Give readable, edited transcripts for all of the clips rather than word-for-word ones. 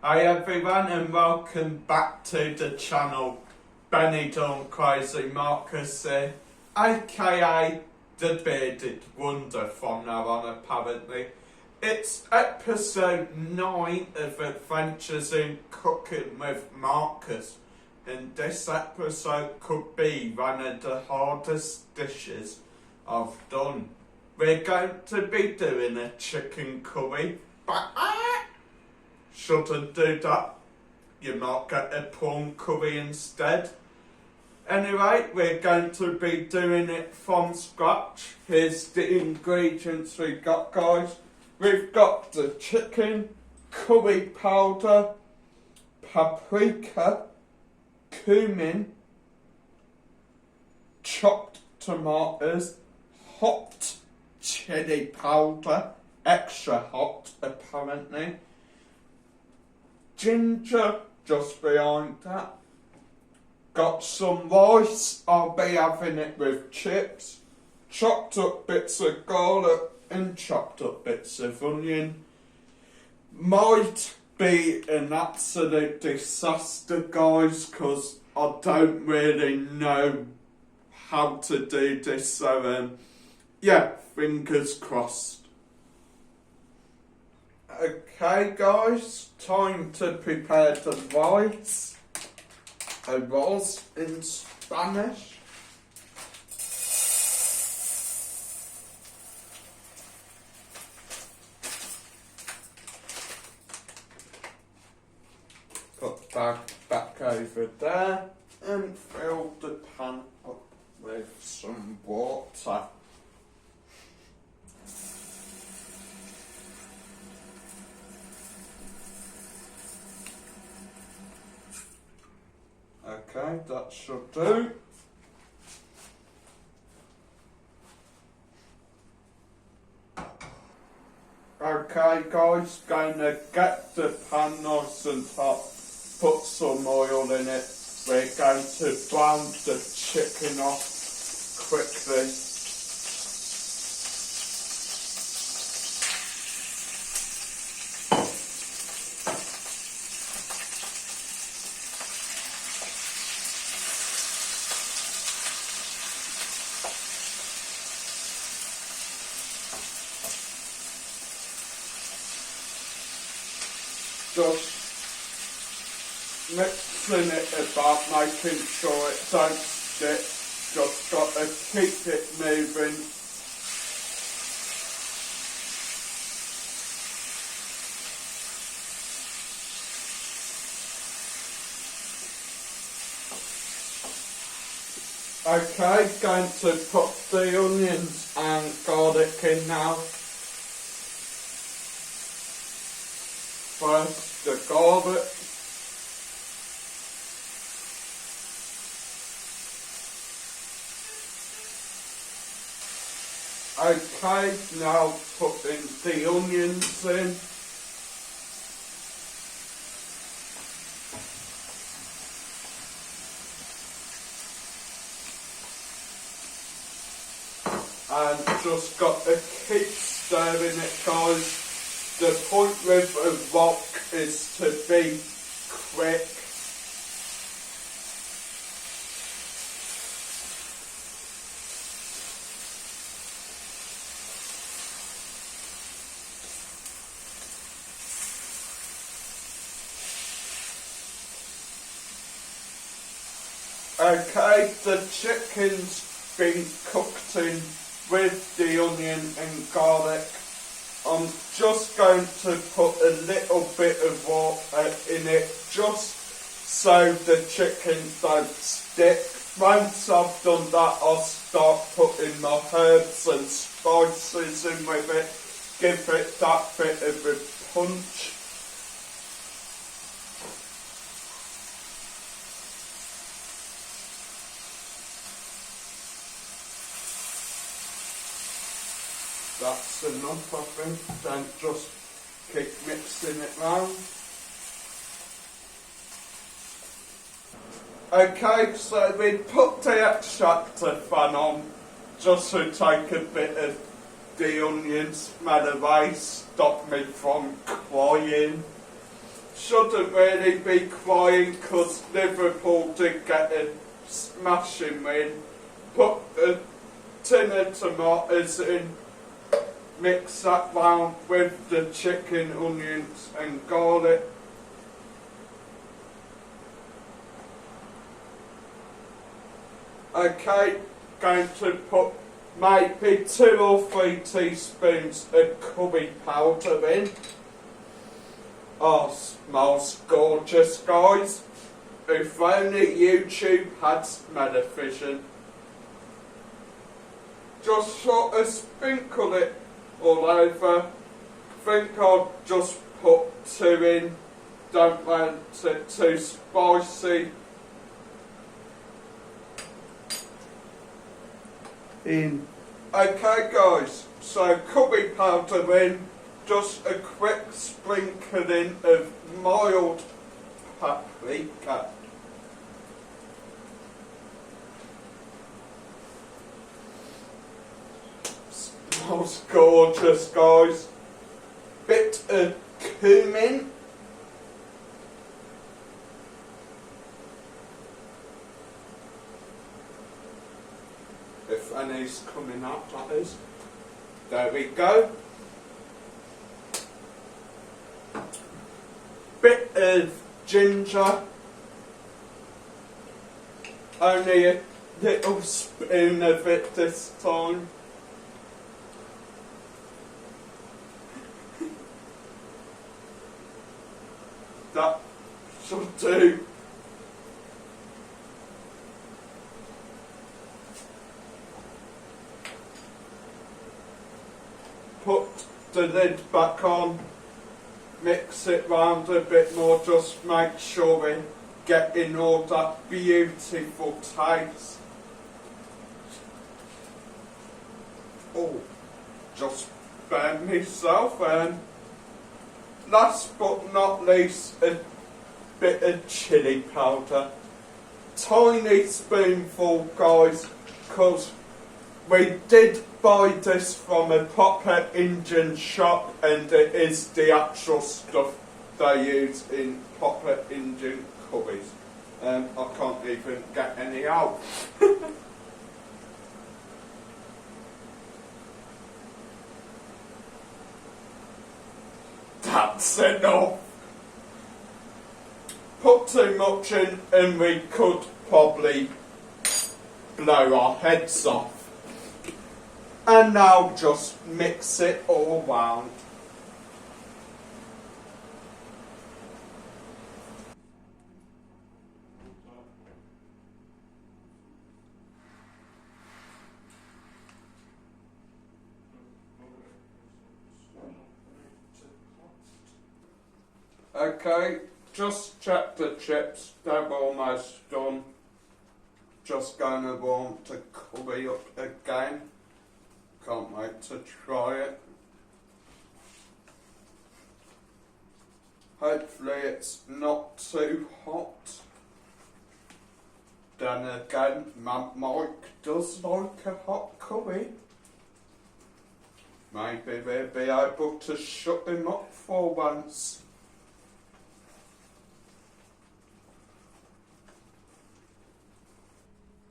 Hi everyone and welcome back to the channel. Benny Dawn Crazy Marcus here, aka the Bearded Wonder from now on apparently. It's episode 9 of Adventures in Cooking with Marcus, and this episode could be one of the hardest dishes I've done. We're going to be doing a chicken curry, but shouldn't do that. You might get a prawn curry instead. Anyway, we're going to be doing it from scratch. Here's the ingredients we got, guys. We've got the chicken, curry powder, paprika, cumin, chopped tomatoes, hot chili powder, extra hot apparently, ginger just behind that. Got some rice, I'll be having it with chips, chopped up bits of garlic and chopped up bits of onion. Might be an absolute disaster, guys, because I don't really know how to do this, so yeah, fingers crossed. Okay guys, time to prepare the rice. Arroz in Spanish. Put back over there and fill the pan up with some water. Okay, that should do. Okay guys, gonna get the pan nice and hot, put some oil in it. We're going to brown the chicken off quickly. Just mixing it about, making sure it don't stick. Just got to keep it moving. Okay, going to put the onions and garlic in now. First the garlic, okay, now putting the onions in, and just got to keep stirring it, guys. The point with a wok is to be quick. Okay, the chicken's been cooked in with the onion and garlic. I'm just going to put a little bit of water in it just so the chicken don't stick. Once I've done that, I'll start putting my herbs and spices in with it, give it that bit of a punch. That's enough, I think. Don't just keep mixing it round. Okay, so we put the extractor fan on just to take a bit of the onion smell away, stop me from crying. shouldn't really be crying because Liverpool did get a smashing win. Put a tin of tomatoes in, mix that round with the chicken, onions and garlic. Okay, going to put maybe 2 or 3 teaspoons of curry powder in. Oh, smells gorgeous, guys. If only YouTube had smell-o-vision. Just sort of sprinkle it all over. Think I'll just put 2 in. Don't want it too spicy. Okay guys, so curry powder in, just a quick sprinkling of mild paprika. Smells gorgeous, guys. Bit of cumin. If any's coming up, that is. There we go. Bit of ginger. Only a little spoon of it this time. That should do. Put the lid back on, mix it round a bit more, just make sure we're getting all that beautiful taste. Oh, just burn myself and last but not least, a bit of chilli powder. Tiny spoonful, guys, because we did buy this from a proper Indian shop and it is the actual stuff they use in proper Indian curries. I can't even get any out. That's enough. Put too much in and we could probably blow our heads off. And now just mix it all round. Okay, just check the chips, they're almost done. Just gonna want to curry up again. Can't wait to try it. Hopefully it's not too hot. Then again, Mike does like a hot curry. Maybe we'll be able to shut him up for once.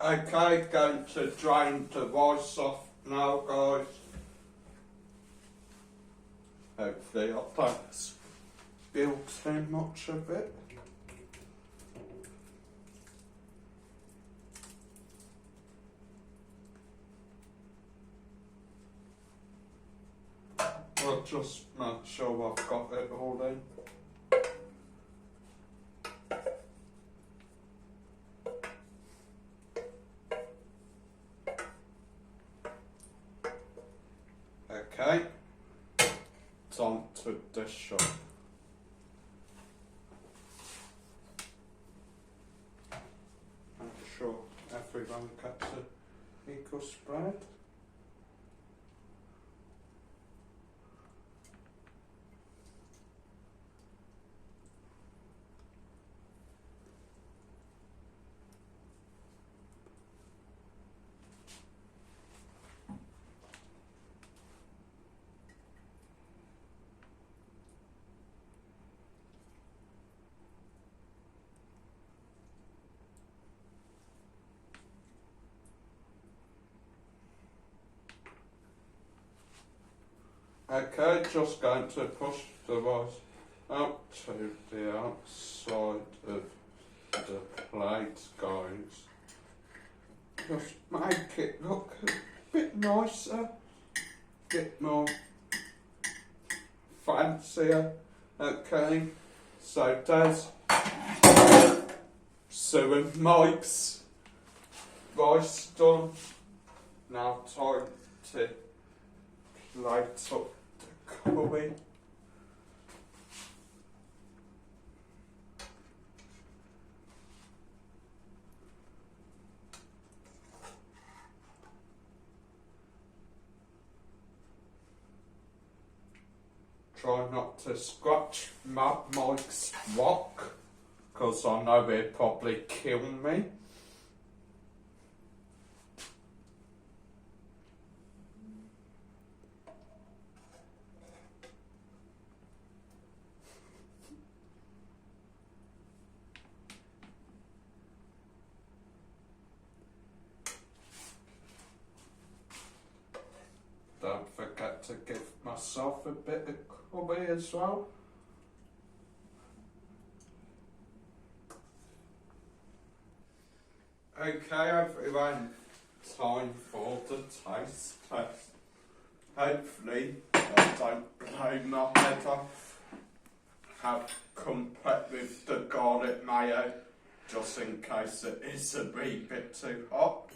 Okay, going to drain the rice off now, guys. Hopefully I don't spill too much of it. I'll just make sure I've got it all in. Okay, it's on to dish up. Make sure everyone gets an equal spread. Okay, just going to push the rice out to the outside of the plate, guys. Just make it look a bit nicer, a bit more fancier. Okay, so there's Sue and Mike's rice done. Now time to plate up the curry. Try not to scratch Mike's wok, because I know he'll probably kill me. Don't forget to give myself a bit of curry as well. Okay everyone, time for the taste test. Hopefully I don't blow my head off. Have complete with the garlic mayo, just in case it is a wee bit too hot.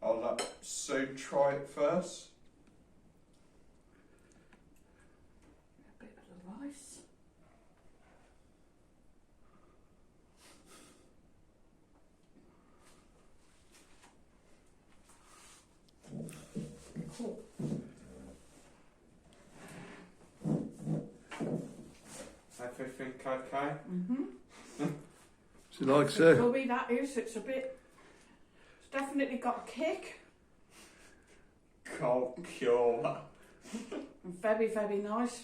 I'll let Sue try it first. A bit of the rice. Cool. Everything okay? She likes The it. curry, that is, it's definitely got a kick. Cold cure. Very, very nice.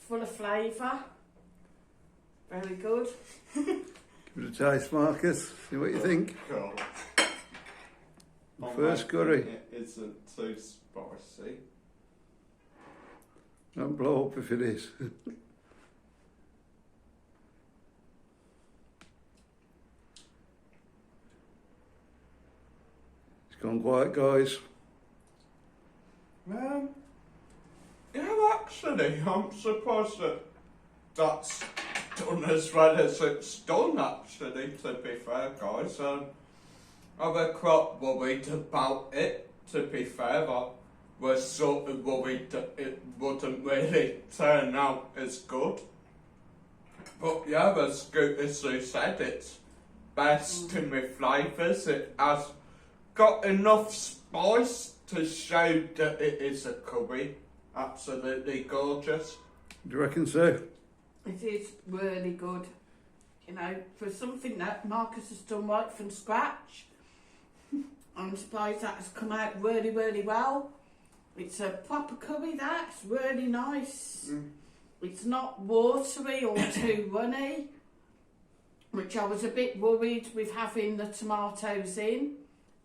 Full of flavour. Very good. Give it a taste, Marcus. See what you think. Cool. First curry. It isn't too spicy. Don't blow up if it is. It's gone quiet, guys. Yeah, actually, I'm surprised that that's done as well as it's done, actually, to be fair, guys. I was quite worried about it, to be fair. I was sort of worried that it wouldn't really turn out as good. But yeah, as good as you said, it's best in with flavours. It has got enough spice to show that it is a curry. Absolutely gorgeous. Do you reckon so? It is really good. You know, for something that Marcus has done right from scratch, I'm surprised that has come out really, really well. It's a proper curry, that's really nice. It's not watery or too runny, which I was a bit worried with having the tomatoes in.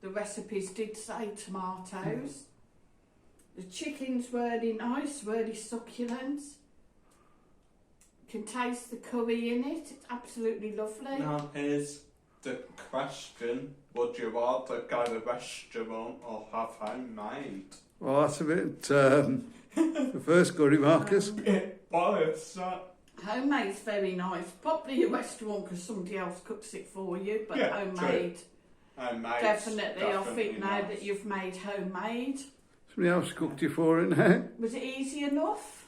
The recipes did say tomatoes. The chicken's really nice, really succulent. You can taste the curry in it, it's absolutely lovely. Now here's the question. Would you rather go to a restaurant or have homemade? Well, that's a bit... the first curry, Marcus. Bit biased, that. Homemade's very nice. Probably a restaurant because somebody else cooks it for you, but Yeah, homemade, Homemade. definitely. I think now nice. that you've made homemade. Somebody else cooked you for it now. Was it easy enough?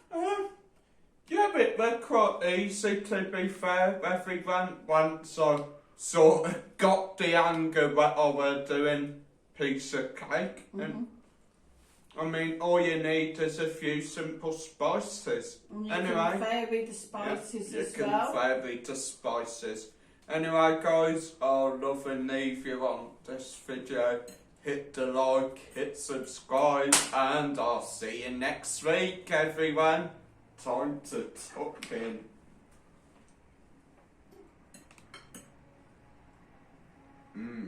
Yeah, but they're quite easy, to be fair. Everyone, once I sort of got the hang of what I was doing, piece of cake. And I mean, all you need is a few simple spices. And you Anyway, can vary the spices you as can well. vary the spices. Anyway, guys, I'll love and leave you on this video. Hit the like, hit subscribe, and I'll see you next week, everyone. Time to tuck in. Mmm.